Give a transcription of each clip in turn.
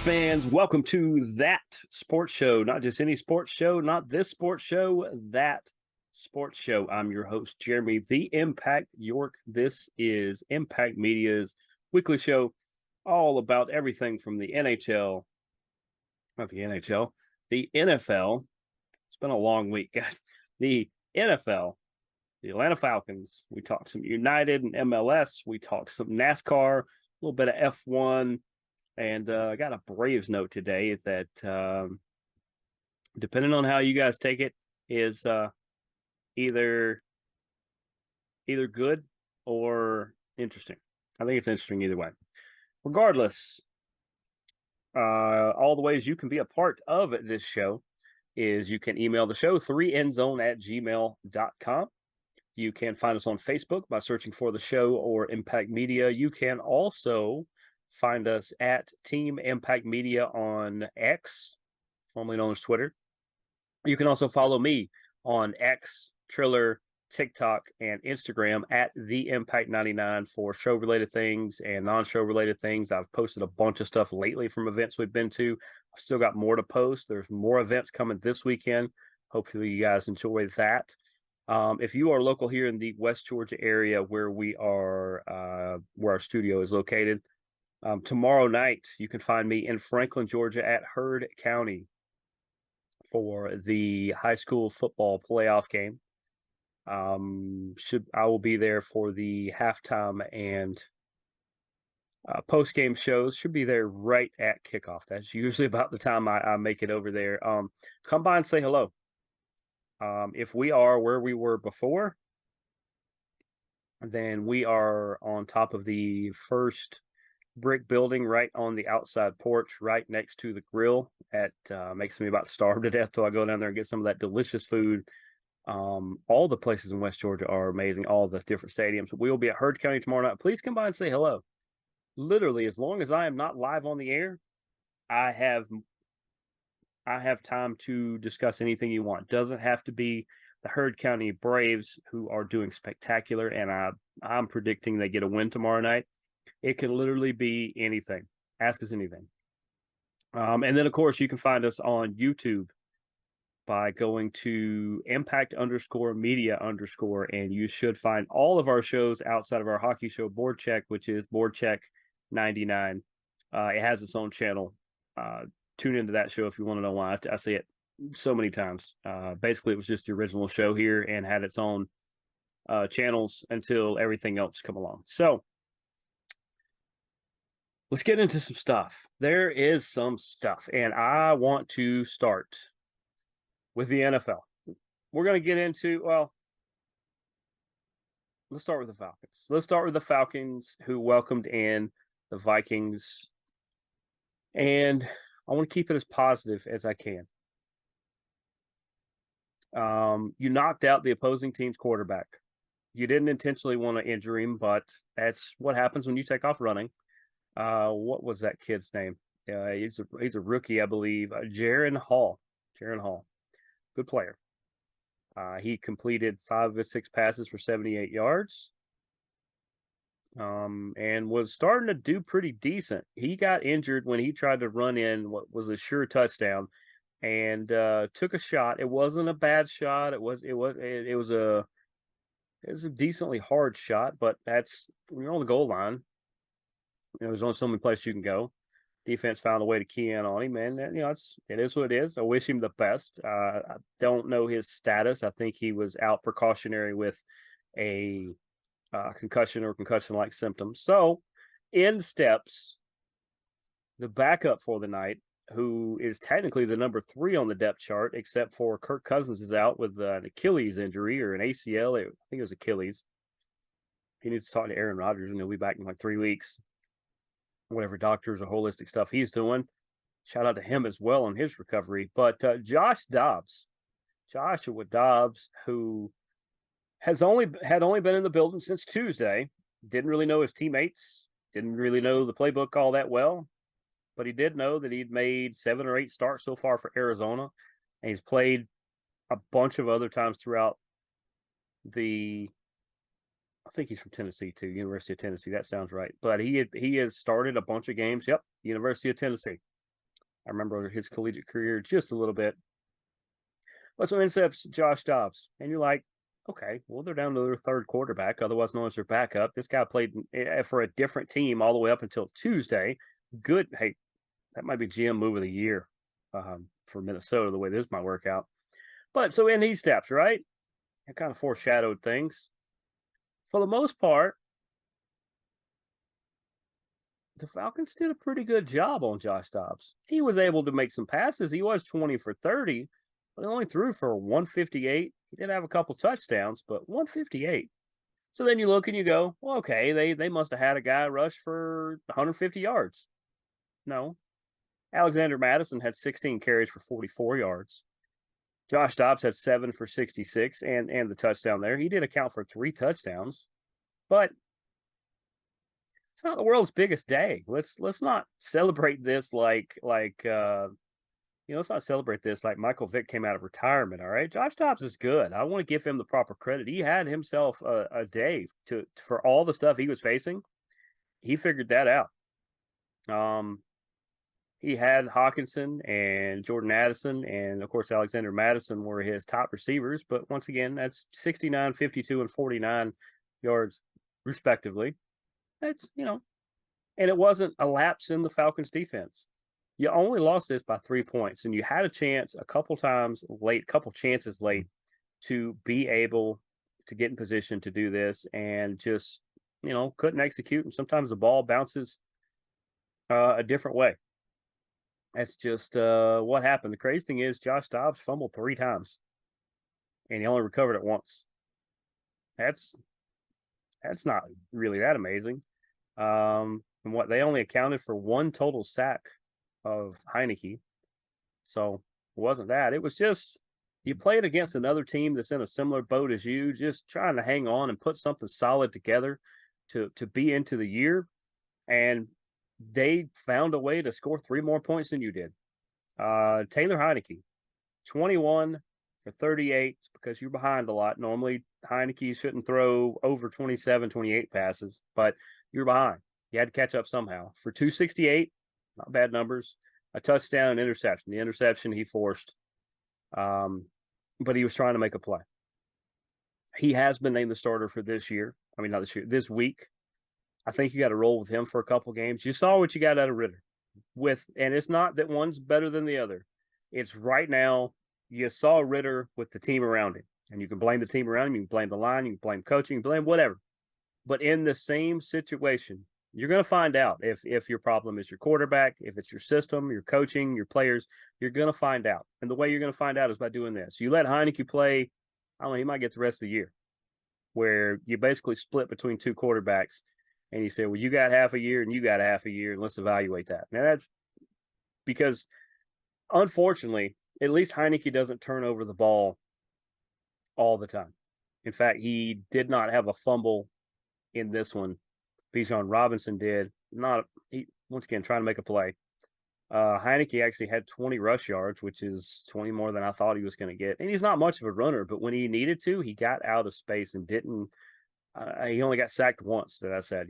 fans, welcome to That Sports Show. Not just any sports show, not this sports show, That Sports Show. I'm your host, Jeremy, the Impact York. This is Impact Media's weekly show, all about everything from the NHL, not the NHL, the NFL. It's been a long week, guys. The NFL, the Atlanta Falcons. We talked some United and MLS. We talked some NASCAR, a little bit of F1. And I got a Braves note today that, depending on how you guys take it, is either good or interesting. I think it's interesting either way. Regardless, all the ways you can be a part of this show is you can email the show 3endzone@gmail.com. You can find us on Facebook by searching for the show or Impact Media. You can also find us at Team Impact Media on X, formerly known as Twitter. You can also follow me on X, Triller, TikTok, and Instagram at The Impact 99 for show-related things and non-show-related things. I've posted a bunch of stuff lately from events we've been to. I've still got more to post. There's more events coming this weekend. Hopefully you guys enjoy that. If you are local here in the West Georgia area where we are, where our studio is located, tomorrow night, you can find me in Franklin, Georgia at Heard County for the high school football playoff game. I will be there for the halftime and post-game shows. Should be there right at kickoff. That's usually about the time I make it over there. Come by and say hello. If we are where we were before, then we are on top of the first brick building right on the outside porch, right next to the grill. That makes me about starve to death till I go down there and get some of that delicious food. All the places in West Georgia are amazing, all the different stadiums. We will be at Heard County tomorrow night. Please come by and say hello. Literally, as long as I am not live on the air, I have time to discuss anything you want. Doesn't have to be the Heard County Braves, who are doing spectacular, and I'm predicting they get a win tomorrow night. It can literally be anything. Ask us anything. And then, of course, you can find us on YouTube by going to impact_media_, and you should find all of our shows outside of our hockey show, Board Check, which is Board Check 99. It has its own channel. Tune into that show if you want to know why. I say it so many times. Basically, it was just the original show here and had its own channels until everything else come along. So, let's get into some stuff. There is some stuff, and I want to start with the NFL. We're going to get into, well, let's start with the Falcons. Let's start with the Falcons, who welcomed in the Vikings, and I want to keep it as positive as I can. You knocked out the opposing team's quarterback. You didn't intentionally want to injure him, but that's what happens when you take off running. What was that kid's name? He's a rookie, I believe. Jaron Hall. Good player. He completed 5 of his 6 passes for 78 yards. And was starting to do pretty decent. He got injured when he tried to run in what was a sure touchdown, and took a shot. It wasn't a bad shot. It was a decently hard shot, but that's when you're on the goal line. There's only so many places you can go. Defense found a way to key in on him, and it is what it is. I wish him the best. I don't know his status. I think he was out precautionary with a concussion or concussion-like symptoms. So, in steps the backup for the night, who is technically the number 3 on the depth chart, except for Kirk Cousins is out with an Achilles injury or an ACL. I think it was Achilles. He needs to talk to Aaron Rodgers, and he'll be back in like 3 weeks. Whatever doctors or holistic stuff he's doing. Shout out to him as well on his recovery. But Joshua Dobbs, who had only been in the building since Tuesday, didn't really know his teammates, didn't really know the playbook all that well, but he did know that he'd made 7 or 8 starts so far for Arizona, and he's played a bunch of other times throughout I think he's from Tennessee too, University of Tennessee. That sounds right. But he has started a bunch of games. Yep, University of Tennessee. I remember his collegiate career just a little bit. But so intercepts Josh Dobbs, and you're like, okay, well they're down to their third quarterback, otherwise known as their backup. This guy played for a different team all the way up until Tuesday. Good, hey, that might be GM move of the year for Minnesota. The way this might work out, but so in he steps right. It kind of foreshadowed things. For the most part, the Falcons did a pretty good job on Josh Dobbs. He was able to make some passes. He was 20 for 30, but he only threw for 158. He did have a couple touchdowns, but 158. So then you look and you go, well, okay, they must have had a guy rush for 150 yards. No. Alexander Madison had 16 carries for 44 yards. Josh Dobbs had 7 for 66 and the touchdown there. He did account for 3 touchdowns, but it's not the world's biggest day. Let's not celebrate this let's not celebrate this like Michael Vick came out of retirement. All right, Josh Dobbs is good. I want to give him the proper credit. He had himself a day for all the stuff he was facing. He figured that out. He had Hawkinson and Jordan Addison, and of course Alexander Madison were his top receivers. But once again, that's 69, 52, and 49 yards respectively. That's and it wasn't a lapse in the Falcons defense. You only lost this by 3 points, and you had a chance a couple chances late to be able to get in position to do this, and just couldn't execute. And sometimes the ball bounces a different way. That's just what happened. The crazy thing is Josh Dobbs fumbled 3 times, and he only recovered it once. That's not really that amazing. And what they only accounted for 1 total sack of Heineke. So it wasn't that. It was just you played against another team that's in a similar boat as you, just trying to hang on and put something solid together to be into the year. And they found a way to score 3 more points than you did. Taylor Heineke, 21 for 38. It's because you're behind a lot. Normally, Heineke shouldn't throw over 27, 28 passes, but you're behind. You had to catch up somehow. For 268, not bad numbers. A touchdown and interception. The interception he forced, but he was trying to make a play. He has been named the starter for this year. I mean, not this year, this week. I think you got to roll with him for a couple games. You saw what you got out of Ritter. And it's not that one's better than the other. It's right now you saw Ritter with the team around him. And you can blame the team around him. You can blame the line. You can blame coaching. You can blame whatever. But in the same situation, you're going to find out if your problem is your quarterback, if it's your system, your coaching, your players. You're going to find out. And the way you're going to find out is by doing this. You let Heineke play, I don't know, he might get the rest of the year, where you basically split between 2 quarterbacks. And you say, well, you got half a year and you got half a year, and let's evaluate that. Now, that's because, unfortunately, at least Heineke doesn't turn over the ball all the time. In fact, he did not have a fumble in this one. Bijan Robinson did. Once again, trying to make a play. Heineke actually had 20 rush yards, which is 20 more than I thought he was going to get. And he's not much of a runner, but when he needed to, he got out of space and didn't. He only got sacked once, that I said,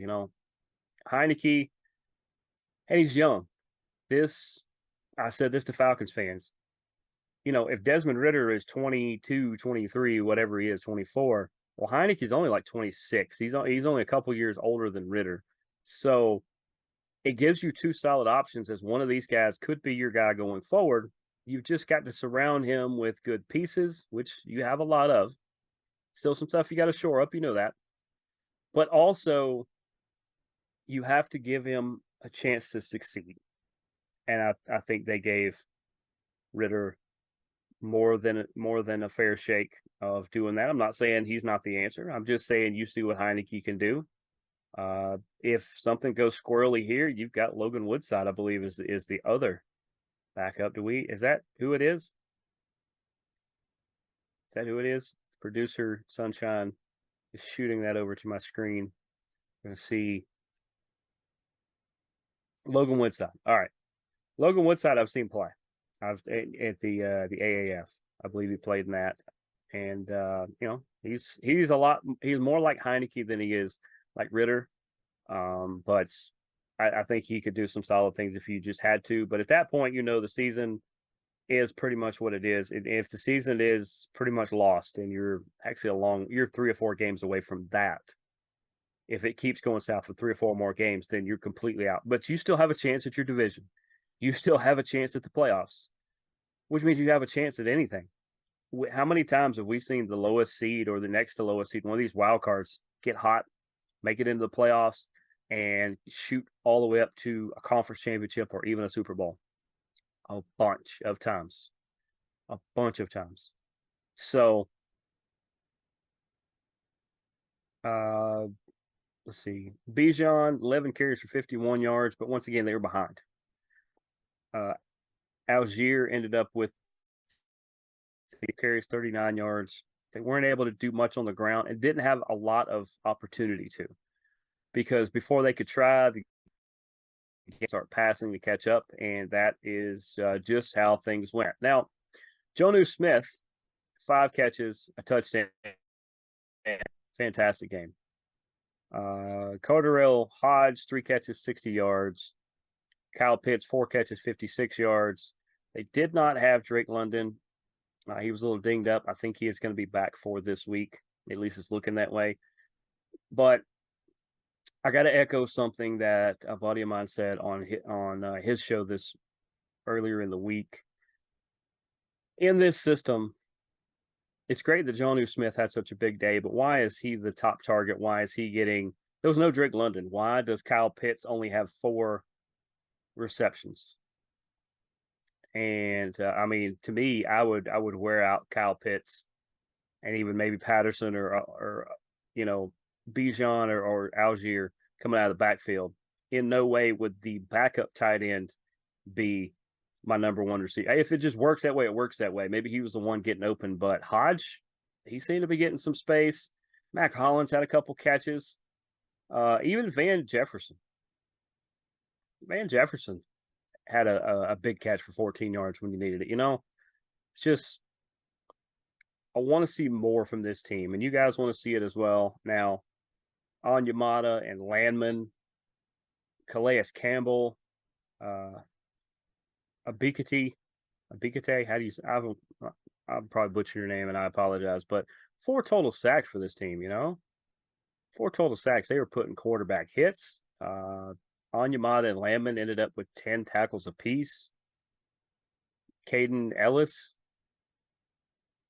Heineke, and he's young. I said this to Falcons fans. If Desmond Ritter is 22, 23, whatever he is, 24, well, Heineke's only like 26. He's only a couple years older than Ritter. So it gives you 2 solid options, as one of these guys could be your guy going forward. You've just got to surround him with good pieces, which you have a lot of. Still some stuff you got to shore up, that. But also, you have to give him a chance to succeed. And I think they gave Ritter more than a fair shake of doing that. I'm not saying he's not the answer. I'm just saying you see what Heineke can do. If something goes squirrely here, you've got Logan Woodside, I believe, is the other backup. Is that who it is? Is that who it is? Producer Sunshine is shooting that over to my screen. I'm going to see Logan Woodside. All right. Logan Woodside I've seen play. I've at the AAF. I believe he played in that. And he's more like Heineke than he is like Ritter. But I think he could do some solid things if you just had to. But at that point, the season is pretty much what it is. If the season is pretty much lost and you're actually you're 3 or 4 games away from that. If it keeps going south for 3 or 4 more games, then you're completely out. But you still have a chance at your division. You still have a chance at the playoffs, which means you have a chance at anything. How many times have we seen the lowest seed or the next to lowest seed, one of these wild cards, get hot, make it into the playoffs, and shoot all the way up to a conference championship or even a Super Bowl? A bunch of times. A bunch of times. So, let's see. Bijan, 11 carries for 51 yards, but once again, they were behind. Algier ended up with carries, 39 yards. They weren't able to do much on the ground and didn't have a lot of opportunity to, because before they could try, they start passing to catch up, and that is just how things went. Now, Jonnu Smith, 5 catches, a touchdown, fantastic game. Carterell Hodge, 3 catches, 60 yards. Kyle Pitts, 4 catches, 56 yards. They did not have Drake London. He was a little dinged up. I think he is going to be back for this week. At least it's looking that way. But I got to echo something that a buddy of mine said on his show this earlier in the week. In this system, it's great that Jonnu Smith had such a big day, but why is he the top target? Why is he getting – there was no Drake London. Why does Kyle Pitts only have 4 receptions? And I mean, to me, I would wear out Kyle Pitts and even maybe Patterson or Bijan or Algier coming out of the backfield. In no way would the backup tight end be my number 1 receiver. If it just works that way, it works that way. Maybe he was the one getting open, but Hodge, he seemed to be getting some space. Mac Hollins had a couple catches. Even Van Jefferson. Van Jefferson had a big catch for 14 yards when you needed it. It's just, I want to see more from this team, and you guys want to see it as well. Now, Onyemata and Landman, Calais Campbell, Abikate, how do you say? I'm probably butchering your name, and I apologize, but 4 total sacks for this team, 4 total sacks. They were putting quarterback hits. Onyemata and Landman ended up with 10 tackles apiece. Caden Ellis,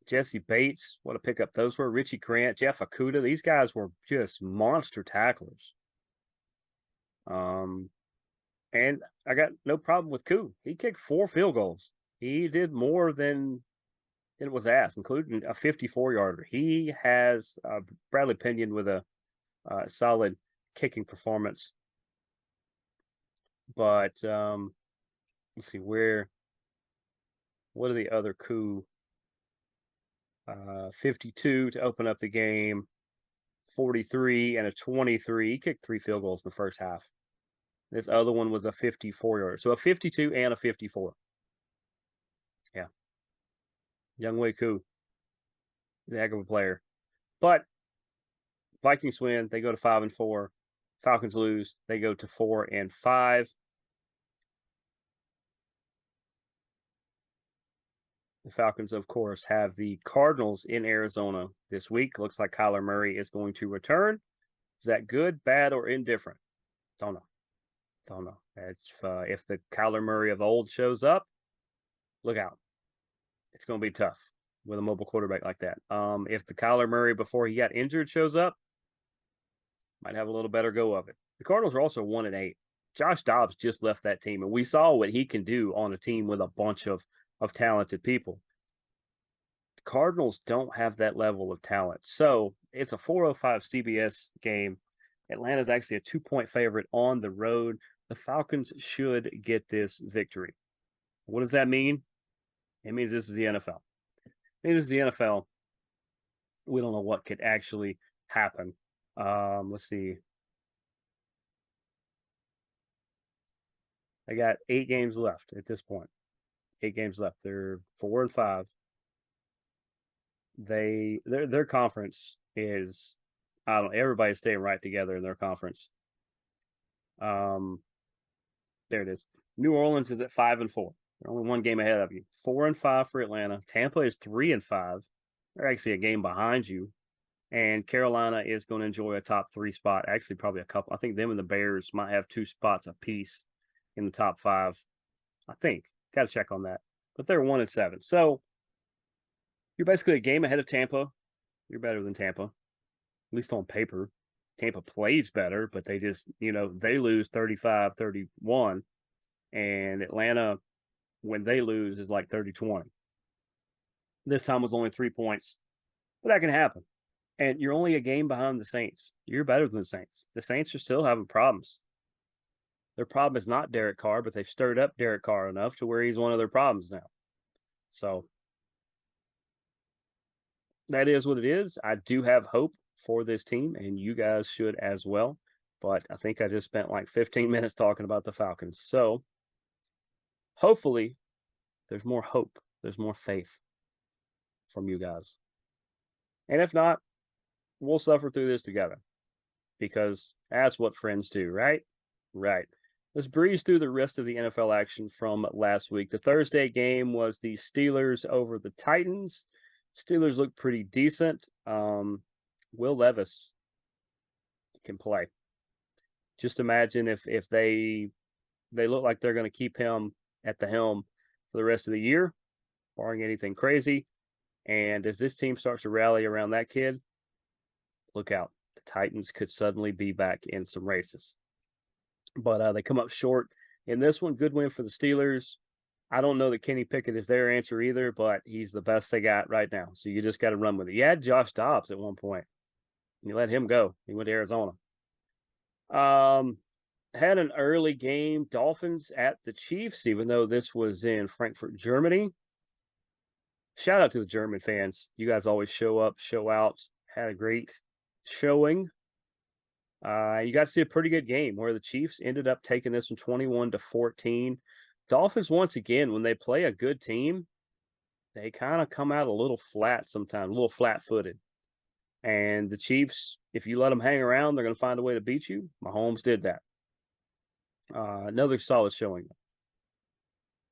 Jesse Bates, what a pickup those were. Richie Grant, Jeff Okuda, these guys were just monster tacklers. And I got no problem with Koo. He kicked 4 field goals. He did more than it was asked, including a 54-yarder. He has Bradley Pinion with a solid kicking performance. But let's see what are the other Koo? 52 to open up the game, 43 and a 23. He kicked 3 field goals in the first half. This other one was a 54-yarder. So a 52 and a 54. Yeah. Younghoe Koo. He's a heck of a player. But Vikings win. They go to 5-4. Falcons lose. They go to 4-5. The Falcons, of course, have the Cardinals in Arizona this week. Looks like Kyler Murray is going to return. Is that good, bad, or indifferent? Don't know. It's if the Kyler Murray of old shows up, look out. It's going to be tough with a mobile quarterback like that. If the Kyler Murray before he got injured shows up, might have a little better go of it. The Cardinals are also 1-8. Josh Dobbs just left that team, and we saw what he can do on a team with a bunch of talented people. The Cardinals don't have that level of talent. So it's a 4:05 CBS game. Atlanta's actually a 2-point favorite on the road. The Falcons should get this victory. What does that mean? It means this is the NFL. It is the NFL. We don't know what could actually happen. Let's see. I got 8 games left at this point. 8 games left. They're 4-5. Their conference is, I don't know, everybody's staying right together in their conference. There it is. New Orleans is at 5-4. They're only one game ahead of you. 4-5 for Atlanta. Tampa is 3-5. They're actually a game behind you. And Carolina is going to enjoy a top 3 spot. Actually, probably a couple. I think them and the Bears might have 2 spots apiece in the top 5. I think. Got to check on that. But they're 1-7. So you're basically a game ahead of Tampa. You're better than Tampa, at least on paper. Tampa plays better, but they just, they lose 35-31. And Atlanta, when they lose, is like 30-20. This time was only 3 points, but that can happen. And you're only a game behind the Saints. You're better than the Saints. The Saints are still having problems. Their problem is not Derek Carr, but they've stirred up Derek Carr enough to where he's one of their problems now. So that is what it is. I do have hope for this team, and you guys should as well. But I think I just spent like 15 minutes talking about the Falcons. So hopefully there's more hope. There's more faith from you guys. And if not, we'll suffer through this together because that's what friends do, right? Right. Let's breeze through the rest of the NFL action from last week. The Thursday game was the Steelers over the Titans. Steelers looked pretty decent. Will Levis can play. Just imagine if they look like they're going to keep him at the helm for the rest of the year, barring anything crazy. And as this team starts to rally around that kid, look out. The Titans could suddenly be back in some races. But they come up short in this one. Good win for the Steelers. I don't know that Kenny Pickett is their answer either, but he's the best they got right now. So you just got to run with it. You had Josh Dobbs at one point. You let him go. He went to Arizona. Had an early game. Dolphins at the Chiefs, even though this was in Frankfurt, Germany. Shout out to the German fans. You guys always show up, show out. Had a great showing. You got to see a pretty good game where the Chiefs ended up taking this one 21-14. Dolphins, once again, when they play a good team, they kind of come out a little flat sometimes, a little flat-footed. And the Chiefs, if you let them hang around, they're going to find a way to beat you. Mahomes did that. Another solid showing,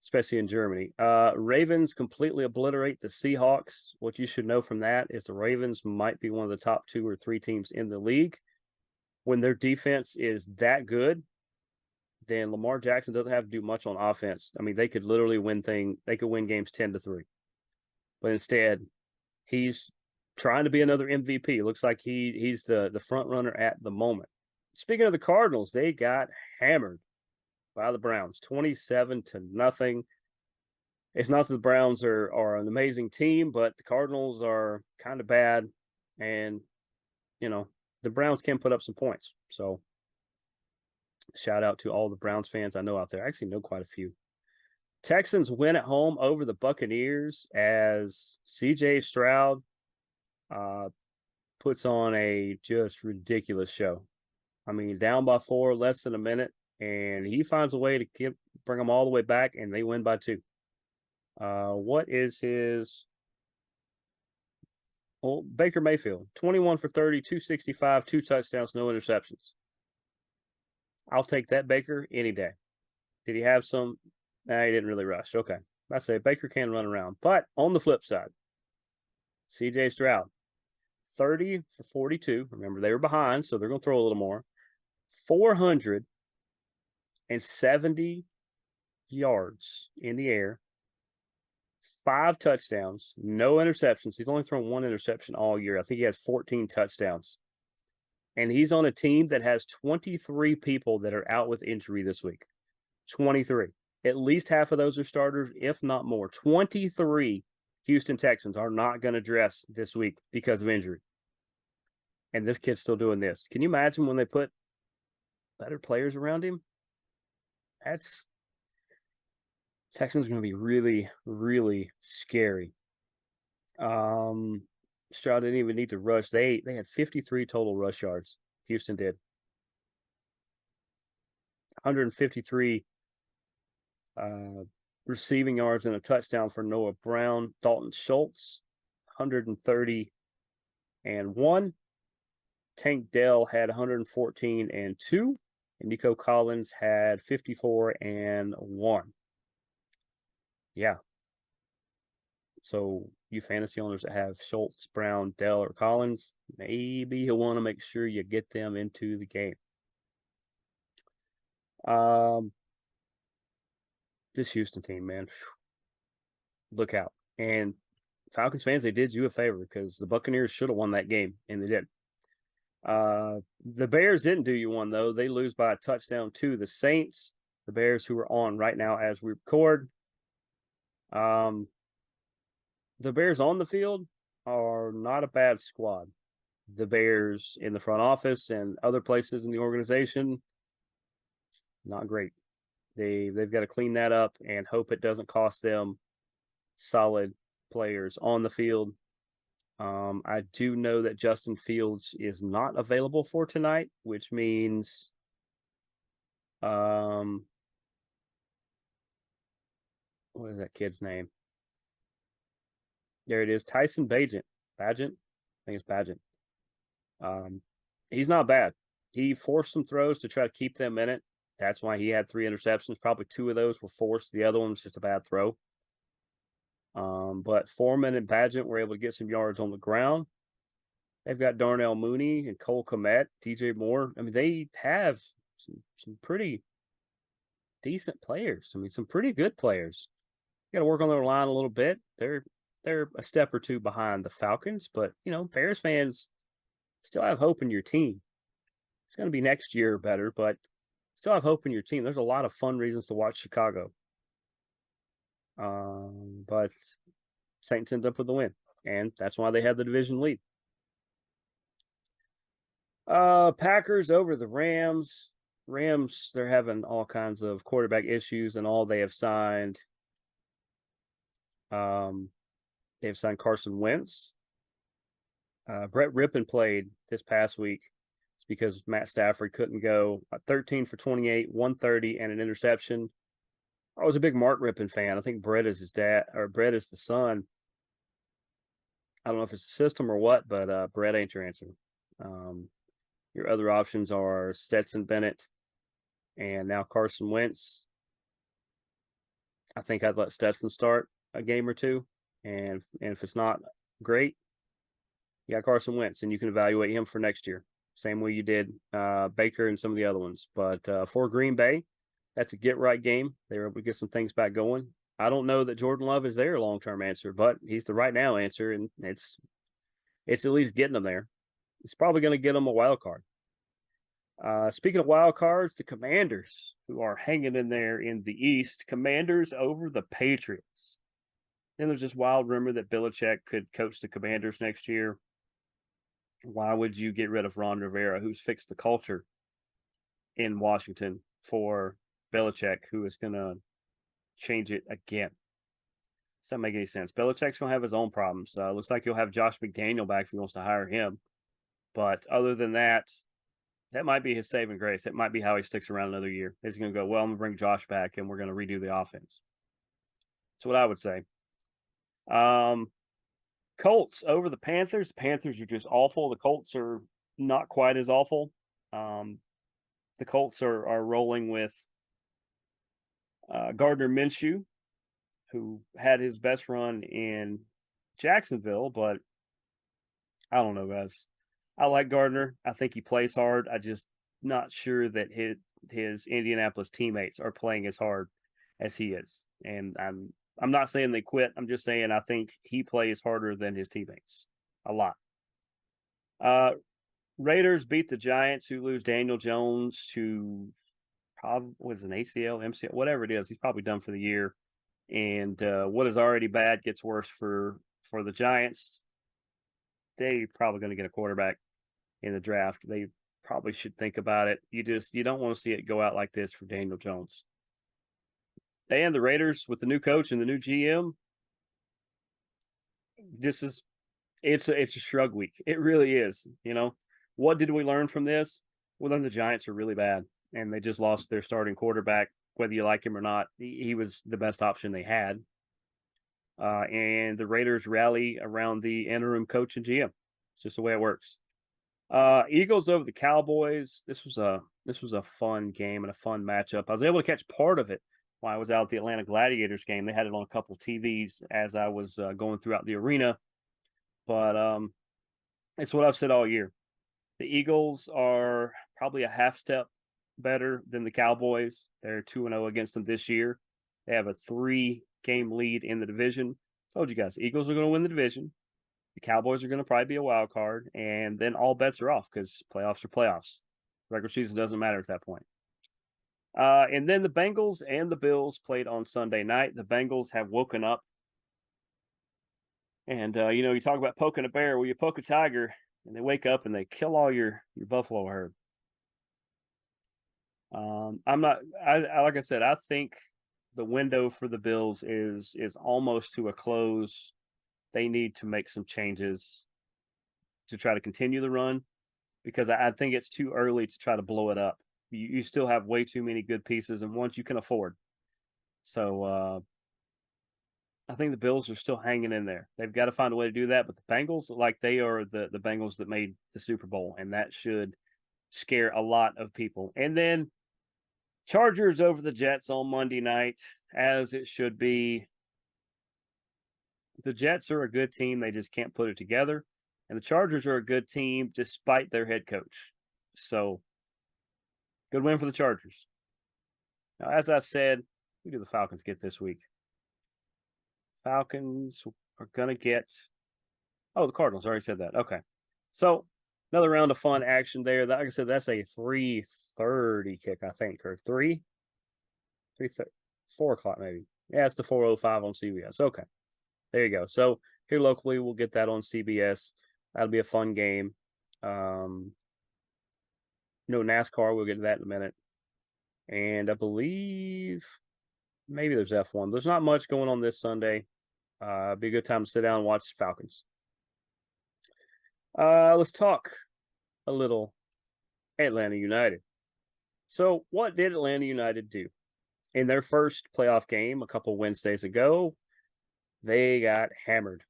especially in Germany. Ravens completely obliterate the Seahawks. What you should know from that is the Ravens might be one of the top 2 or 3 teams in the league. When their defense is that good, then Lamar Jackson doesn't have to do much on offense. I mean, they could literally win games 10-3. But instead, he's trying to be another MVP. It looks like he's the front runner at the moment. Speaking of the Cardinals, they got hammered by the Browns, 27-0. It's not that the Browns are an amazing team, but the Cardinals are kind of bad, and the Browns can put up some points. So shout out to all the Browns fans I know out there. I actually know quite a few. Texans win at home over the Buccaneers as CJ Stroud puts on a just ridiculous show. I mean, down by 4, less than a minute, and he finds a way to bring them all the way back, and they win by 2. What is his? Well, Baker Mayfield, 21 for 30, 265, 2 touchdowns, no interceptions. I'll take that Baker any day. Did he have some? Nah, he didn't really rush. Okay. I say Baker can run around. But on the flip side, CJ Stroud, 30 for 42. Remember, they were behind, so they're going to throw a little more. 470 yards in the air, 5 touchdowns, no interceptions. He's only thrown 1 interception all year. I think he has 14 touchdowns. And he's on a team that has 23 people that are out with injury this week. 23. At least half of those are starters, if not more. 23 Houston Texans are not going to dress this week because of injury. And this kid's still doing this. Can you imagine when they put better players around him? Texans going to be really, really scary. Stroud didn't even need to rush. They had 53 total rush yards. Houston did. 153 receiving yards and a touchdown for Noah Brown. Dalton Schultz, 130-1. Tank Dell had 114-2. and Nico Collins had 54 and 1. Yeah. So you fantasy owners that have Schultz, Brown, Dell, or Collins, maybe you'll want to make sure you get them into the game. This Houston team, man, look out. And Falcons fans, they did you a favor because the Buccaneers should have won that game, and they did. The Bears didn't do you one, though. They lose by a touchdown to the Saints. The Bears, who are on right now as we record. The Bears on the field are not a bad squad. The Bears in the front office and other places in the organization, not great. They've got to clean that up and hope it doesn't cost them solid players on the field. I do know that Justin Fields is not available for tonight, which means what is that kid's name? There it is, Tyson Bagent. Bagent? I think it's Bagent. He's not bad. He forced some throws to try to keep them in it. That's why he had 3 interceptions. Probably 2 of those were forced. The other one was just a bad throw. But Foreman and Bagent were able to get some yards on the ground. They've got Darnell Mooney and Cole Kmet, DJ Moore. I mean, they have some pretty decent players. I mean, some pretty good players. Got to work on their line a little bit. They're a step or 2 behind the Falcons, but Bears fans still have hope in your team. It's going to be next year better, but still have hope in your team. There's a lot of fun reasons to watch Chicago. But Saints end up with the win, and that's why they have the division lead. Packers over the Rams. Rams, they're having all kinds of quarterback issues, and all they have signed. They've signed Carson Wentz. Brett Rippon played this past week. It's because Matt Stafford couldn't go. 13 for 28, 130, and an interception. I was a big Mark Rippon fan. I think Brett is his dad, or Brett is the son. I don't know if it's the system or what, but Brett ain't your answer. Your other options are Stetson Bennett and now Carson Wentz. I think I'd let Stetson start a game or 2, and if it's not great, you got Carson Wentz, and you can evaluate him for next year. Same way you did Baker and some of the other ones. But for Green Bay, that's a get-right game. They were able to get some things back going. I don't know that Jordan Love is their long-term answer, but he's the right-now answer, and it's at least getting them there. It's probably going to get them a wild card. Speaking of wild cards, the Commanders, who are hanging in there in the East, Commanders over the Patriots. Then there's this wild rumor that Belichick could coach the Commanders next year. Why would you get rid of Ron Rivera, who's fixed the culture in Washington, for Belichick, who is going to change it again? Does that make any sense? Belichick's going to have his own problems. Looks like he'll have Josh McDaniel back if he wants to hire him. But other than that, that might be his saving grace. That might be how he sticks around another year. He's going to go, well, I'm going to bring Josh back, and we're going to redo the offense. That's what I would say. Colts over the Panthers. The Panthers are just awful. The Colts are not quite as awful. The Colts are rolling with Gardner Minshew, who had his best run in Jacksonville, but I don't know, guys. I like Gardner. I think he plays hard. I just not sure that his Indianapolis teammates are playing as hard as he is. And I'm not saying they quit. I'm just saying I think he plays harder than his teammates a lot. Raiders beat the Giants, who lose Daniel Jones to probably was an ACL, MCL, whatever it is. He's probably done for the year. And what is already bad gets worse for the Giants. They're probably going to get a quarterback in the draft. They probably should think about it. You don't want to see it go out like this for Daniel Jones. And the Raiders with the new coach and the new GM. It's a Shrug week. It really is. What did we learn from this? Well, then the Giants are really bad, and they just lost their starting quarterback. Whether you like him or not, he was the best option they had. And the Raiders rally around the interim coach and GM. It's just the way it works. Eagles over the Cowboys. This was a This was a fun game and a fun matchup. I was able to catch part of it while I was out at the Atlanta Gladiators game. They had it on a couple TVs as I was going throughout the arena. But it's what I've said all year. The Eagles are probably a half step better than the Cowboys. They're 2-0 against them this year. They have a 3-game lead in the division. Told you guys, Eagles are going to win the division. The Cowboys are going to probably be a wild card, and then all bets are off because playoffs are playoffs. Regular season doesn't matter at that point. And then the Bengals and the Bills played on Sunday night. The Bengals have woken up. And, you talk about poking a bear. Well, you poke a tiger, and they wake up and they kill all your buffalo herd. I'm not. Like I said, I think the window for the Bills is almost to a close. They need to make some changes to try to continue the run because I think it's too early to try to blow it up. You still have way too many good pieces and ones you can afford. So I think the Bills are still hanging in there. They've got to find a way to do that. But the Bengals, like they are the Bengals that made the Super Bowl, and that should scare a lot of people. And then Chargers over the Jets on Monday night, as it should be. The Jets are a good team. They just can't put it together. And the Chargers are a good team despite their head coach. So, good win for the Chargers. Now, as I said, who do the Falcons get this week? Falcons are going to get – the Cardinals. I already said that. Okay. So, another round of fun action there. Like I said, that's a 3:30 kick, I think, or 4 o'clock maybe. Yeah, it's the 4:05 on CBS. Okay. There you go. So here locally, we'll get that on CBS. That'll be a fun game. NASCAR. We'll get to that in a minute. And I believe maybe there's F1. There's not much going on this Sunday. Be a good time to sit down and watch Falcons. Let's talk a little Atlanta United. So what did Atlanta United do? In their first playoff game a couple Wednesdays ago, they got hammered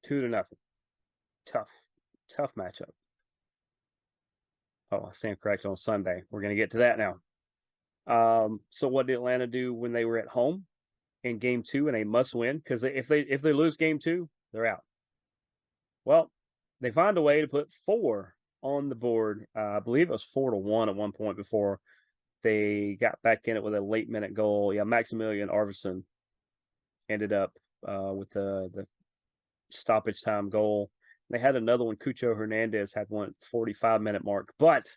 2-0. Tough matchup. Oh, I stand corrected on Sunday. We're going to get to that now. So what did Atlanta do when they were at home in game 2 and a must win? Because if they lose game 2, they're out. Well, they find a way to put 4 on the board. I believe it was 4-1 at one point before they got back in it with a late minute goal. Yeah, Maximilian Arvidsson ended up with the stoppage time goal. They had another one. Cucho Hernandez had one at the 45-minute mark. But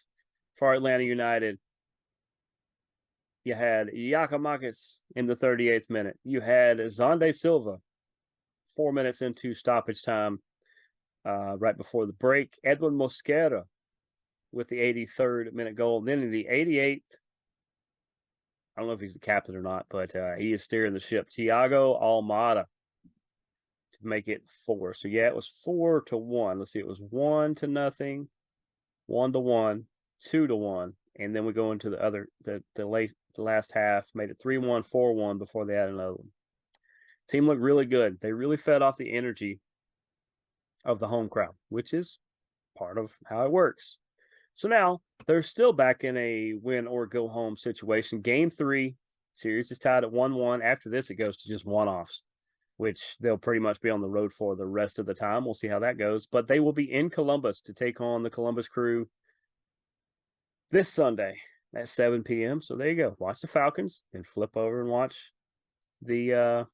for Atlanta United, you had Giacomakis in the 38th minute. You had Zonde Silva 4 minutes into stoppage time right before the break. Edwin Mosquera with the 83rd minute goal. Then in the 88th, I don't know if he's the captain or not, but he is steering the ship. Thiago Almada to make it 4. So yeah, it was 4-1. Let's see, it was 1-0, 1-1, 2-1, and then we go into the last half. Made it 3-1, 4-1 before they had another one. Team looked really good. They really fed off the energy of the home crowd, which is part of how it works. So now they're still back in a win or go home situation. Game 3, series is tied at 1-1. After this, it goes to just one-offs, which they'll pretty much be on the road for the rest of the time. We'll see how that goes. But they will be in Columbus to take on the Columbus Crew this Sunday at 7 p.m. So there you go. Watch the Falcons and flip over and watch the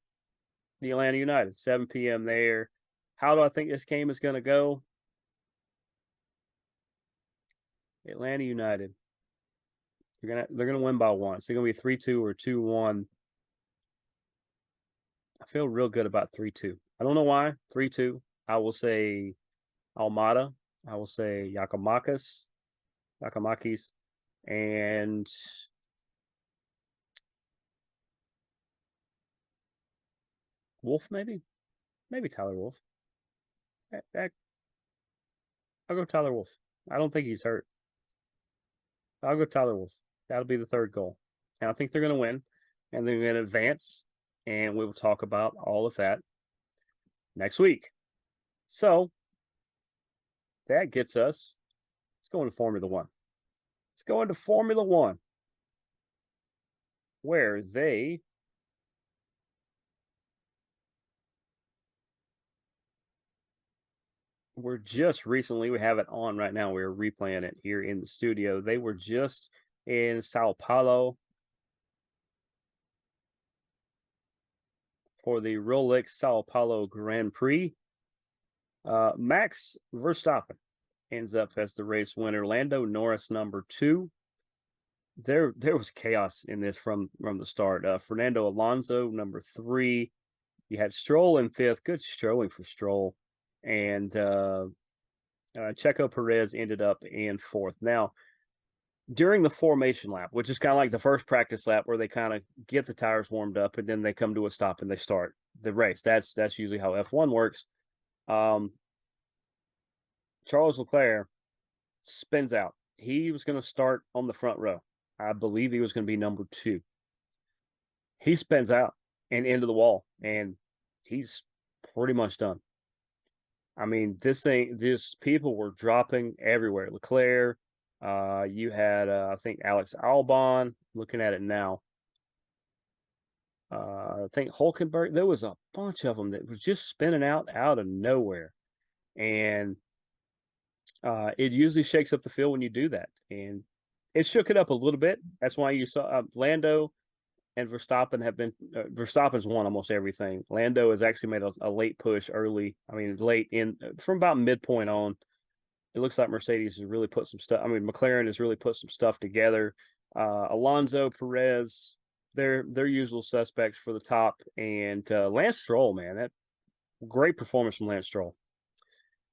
Atlanta United, 7 p.m. there. How do I think this game is going to go? Atlanta United. They're gonna win by 1. So they're gonna be 3-2 or 2-1. I feel real good about 3-2. I don't know why. 3-2. I will say Almada. I will say Giacomakis, and Wolf, maybe Tyler Wolf. I'll go Tyler Wolf. I don't think he's hurt. I'll go Tyler Wolf. That'll be the 3rd goal. And I think they're going to win, and they're going to advance, and we will talk about all of that next week. So that gets us, let's go into Formula One. Let's go into Formula One, where they were just recently, we have it on right now. We're replaying it here in the studio. They were just in Sao Paulo for the Rolex Sao Paulo Grand Prix. Max Verstappen ends up as the race winner. Lando Norris, number two. There was chaos in this from the start. Fernando Alonso, number three. You had Stroll in fifth. Good strolling for Stroll. And Checo Perez ended up in fourth. Now, during the formation lap, which is kind of like the first practice lap where they kind of get the tires warmed up and then they come to a stop and they start the race. That's usually how F1 works. Charles Leclerc spins out. He was going to start on the front row. I believe he was going to be number two. He spins out and into the wall, and he's pretty much done. I mean, these people were dropping everywhere. Leclerc, you had, I think, Alex Albon, looking at it now. I think Hulkenberg, there was a bunch of them that was just spinning out of nowhere. And it usually shakes up the field when you do that. And it shook it up a little bit. That's why you saw Lando and Verstappen have been Verstappen's won almost everything. Lando has actually made a late push early. I mean, late in from about midpoint on. It looks like Mercedes has really put some stuff. I mean, McLaren has really put some stuff together. Alonso, Perez, they're usual suspects for the top, and Lance Stroll, man, that great performance from Lance Stroll.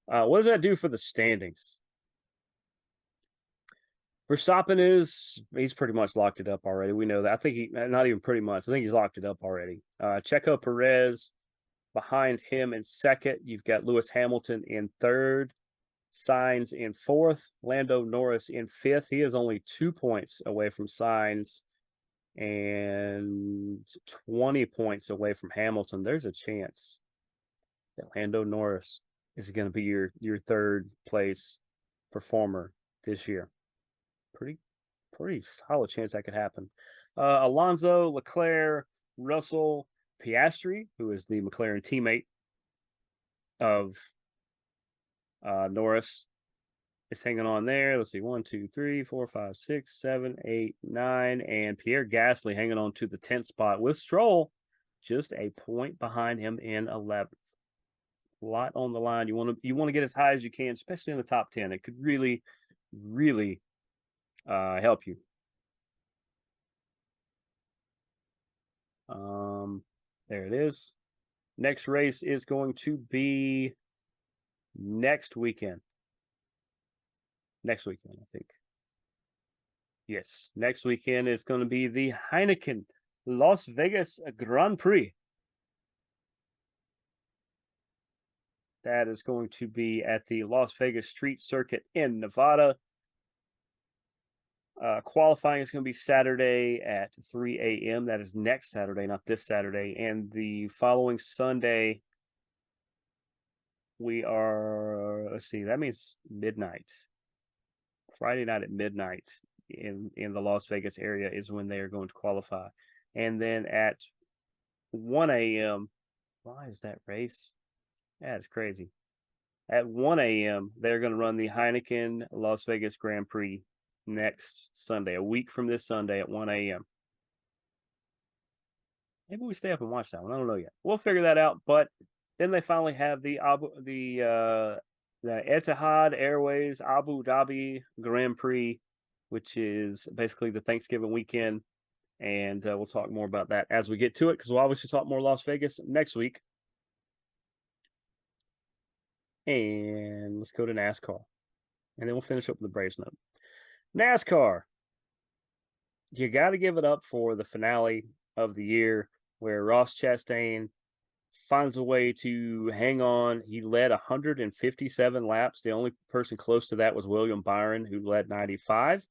What does that do for the standings? Verstappen he's pretty much locked it up already. We know that. I think not even pretty much. I think he's locked it up already. Checo Perez behind him in second. You've got Lewis Hamilton in third. Sainz in fourth. Lando Norris in fifth. He is only 2 points away from Sainz and 20 points away from Hamilton. There's a chance that Lando Norris is going to be your third place performer this year. Pretty solid chance that could happen. Alonso, Leclerc, Russell, Piastri, who is the McLaren teammate of Norris, is hanging on there. Let's see, 1, 2, 3, 4, 5, 6, 7, 8, 9, and Pierre Gasly hanging on to the 10th spot with Stroll just a point behind him in 11th. A lot on the line. You want to get as high as you can, especially in the top 10. It could really, really help you. There it is. Next race is going to be next weekend. Next weekend, I think. Yes, next weekend is going to be the Heineken Las Vegas Grand Prix. That is going to be at the Las Vegas Street Circuit in Nevada. Qualifying is going to be Saturday at 3 a.m. That is next Saturday, not this Saturday. And the following Sunday, we are, let's see, that means midnight. Friday night at midnight in the Las Vegas area is when they are going to qualify. And then at 1 a.m., why is that race? That's crazy. At 1 a.m., they're going to run the Heineken Las Vegas Grand Prix next Sunday, a week from this Sunday at 1 a.m. Maybe we stay up and watch that one. I don't know yet. We'll figure that out. But then they finally have the Etihad Airways Abu Dhabi Grand Prix, which is basically the Thanksgiving weekend. And we'll talk more about that as we get to it, because we'll obviously talk more Las Vegas next week. And let's go to NASCAR. And then we'll finish up with the Braves note. NASCAR. You got to give it up for the finale of the year where Ross Chastain finds a way to hang on. He led 157 laps. The only person close to that was William Byron, who led 95.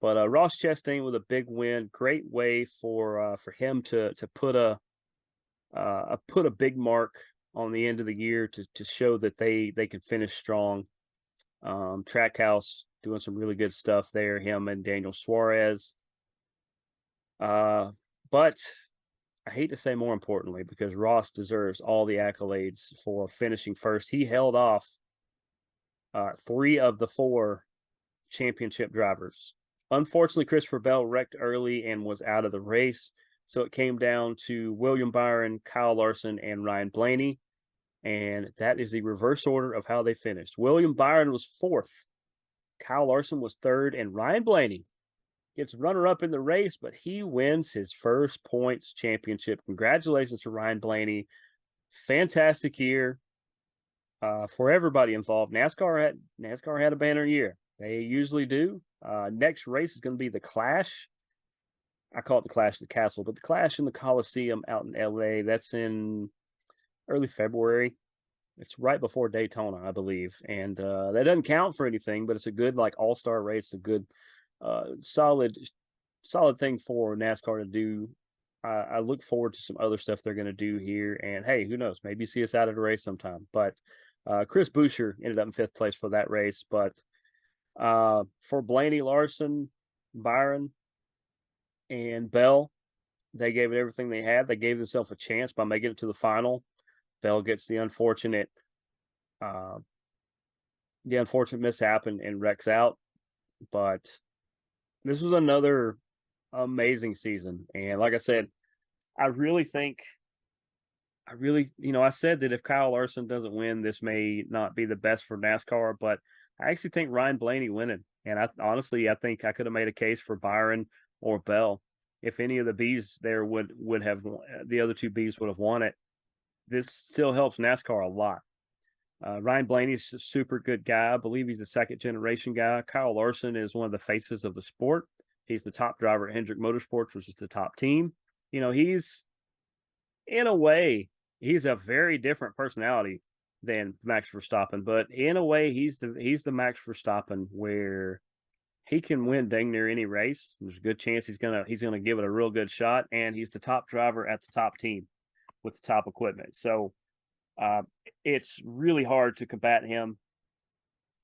But Ross Chastain with a big win. Great way for him to put a big mark on the end of the year to show that they can finish strong. Trackhouse doing some really good stuff there. Him and Daniel Suarez. But I hate to say more importantly, because Ross deserves all the accolades for finishing first. He held off 3 of the 4 championship drivers. Unfortunately, Christopher Bell wrecked early and was out of the race. So it came down to William Byron, Kyle Larson, and Ryan Blaney. And that is the reverse order of how they finished. William Byron was 4th, Kyle Larson was 3rd, and Ryan Blaney gets runner-up in the race, but he wins his first points championship. Congratulations to Ryan Blaney. Fantastic year for everybody involved. NASCAR had a banner year. They usually do. Next race is going to be the Clash. I call it the Clash of the Castle, but the Clash in the Coliseum out in LA. That's in early February. It's right before Daytona, I believe, and that doesn't count for anything, but it's a good like all-star race, a good solid thing for NASCAR to do. I look forward to some other stuff they're going to do here, and hey, who knows? Maybe see us out at a race sometime. But Chris Buescher ended up in 5th place for that race, but for Blaney, Larson, Byron, and Bell, they gave it everything they had. They gave themselves a chance by making it to the final. Bell gets the unfortunate mishap and wrecks out. But this was another amazing season. And like I said, I said that if Kyle Larson doesn't win, this may not be the best for NASCAR, but I actually think Ryan Blaney winning. And I think I could have made a case for Byron or Bell. If any of the Bs there would have, the other 2 Bs would have won it. This still helps NASCAR a lot. Ryan Blaney's a super good guy. I believe he's a 2nd-generation guy. Kyle Larson is one of the faces of the sport. He's the top driver at Hendrick Motorsports, which is the top team. He's, in a way, he's a very different personality than Max Verstappen, but in a way, he's the Max Verstappen where he can win dang near any race. There's a good chance he's gonna give it a real good shot, and he's the top driver at the top team with the top equipment. So it's really hard to combat him.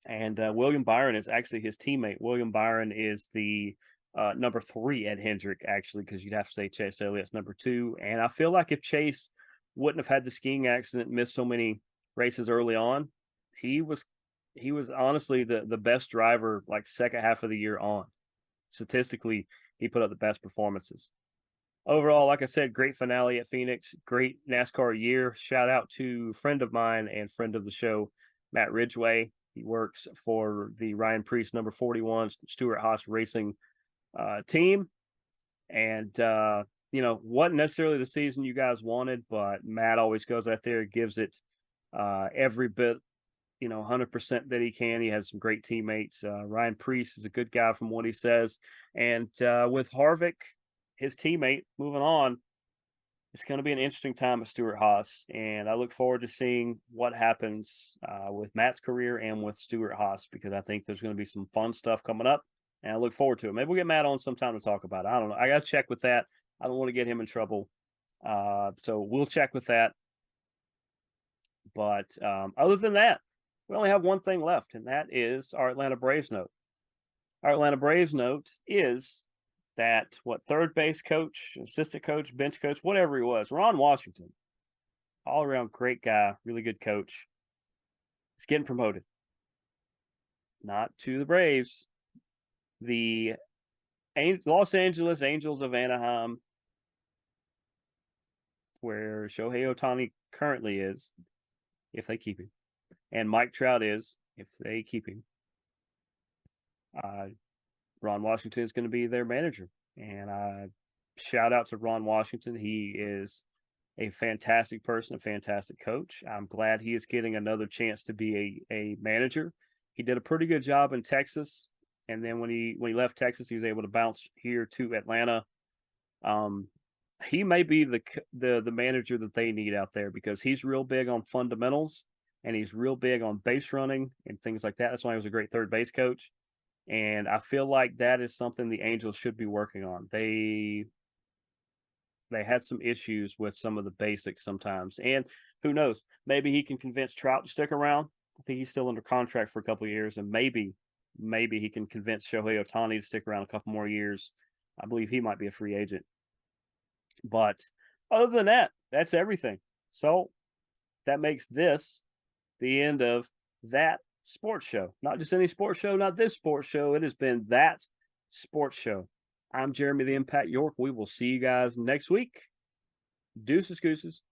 And William Byron is actually his teammate. William Byron is the number 3 at Hendrick, actually, because you'd have to say Chase Elliott's number 2. And I feel like if Chase wouldn't have had the skiing accident, missed so many races early on, he was honestly the best driver, like second half of the year on. Statistically, he put up the best performances. Overall, like I said, great finale at Phoenix. Great NASCAR year. Shout out to a friend of mine and friend of the show, Matt Ridgway. He works for the Ryan Preece number 41 Stewart-Haas Racing team. And, wasn't necessarily the season you guys wanted, but Matt always goes out there, gives it every bit, 100% that he can. He has some great teammates. Ryan Preece is a good guy from what he says. And with Harvick, his teammate, moving on, it's going to be an interesting time at Stewart-Haas, and I look forward to seeing what happens with Matt's career and with Stewart-Haas, because I think there's going to be some fun stuff coming up, and I look forward to it. Maybe we'll get Matt on sometime to talk about it. I don't know. I got to check with that. I don't want to get him in trouble, so we'll check with that. But other than that, we only have one thing left, and that is our Atlanta Braves note. Our Atlanta Braves note is that third base coach, assistant coach, bench coach, whatever he was, Ron Washington, all around great guy, really good coach, is getting promoted. Not to the Braves, the Los Angeles Angels of Anaheim, where Shohei Ohtani currently is, if they keep him, and Mike Trout is, if they keep him. Ron Washington is going to be their manager. And shout out to Ron Washington. He is a fantastic person, a fantastic coach. I'm glad he is getting another chance to be a manager. He did a pretty good job in Texas. And then when he left Texas, he was able to bounce here to Atlanta. He may be the manager that they need out there, because he's real big on fundamentals and he's real big on base running and things like that. That's why he was a great third base coach. And I feel like that is something the Angels should be working on. They had some issues with some of the basics sometimes. And who knows, maybe he can convince Trout to stick around. I think he's still under contract for a couple of years, and maybe he can convince Shohei Ohtani to stick around a couple more years. I believe he might be a free agent. But other than that, that's everything. So that makes this the end of that sports show. Not just any sports show, not this sports show. It has been that sports show. I'm Jeremy the Impact York. We will see you guys next week. Deuces, gooses.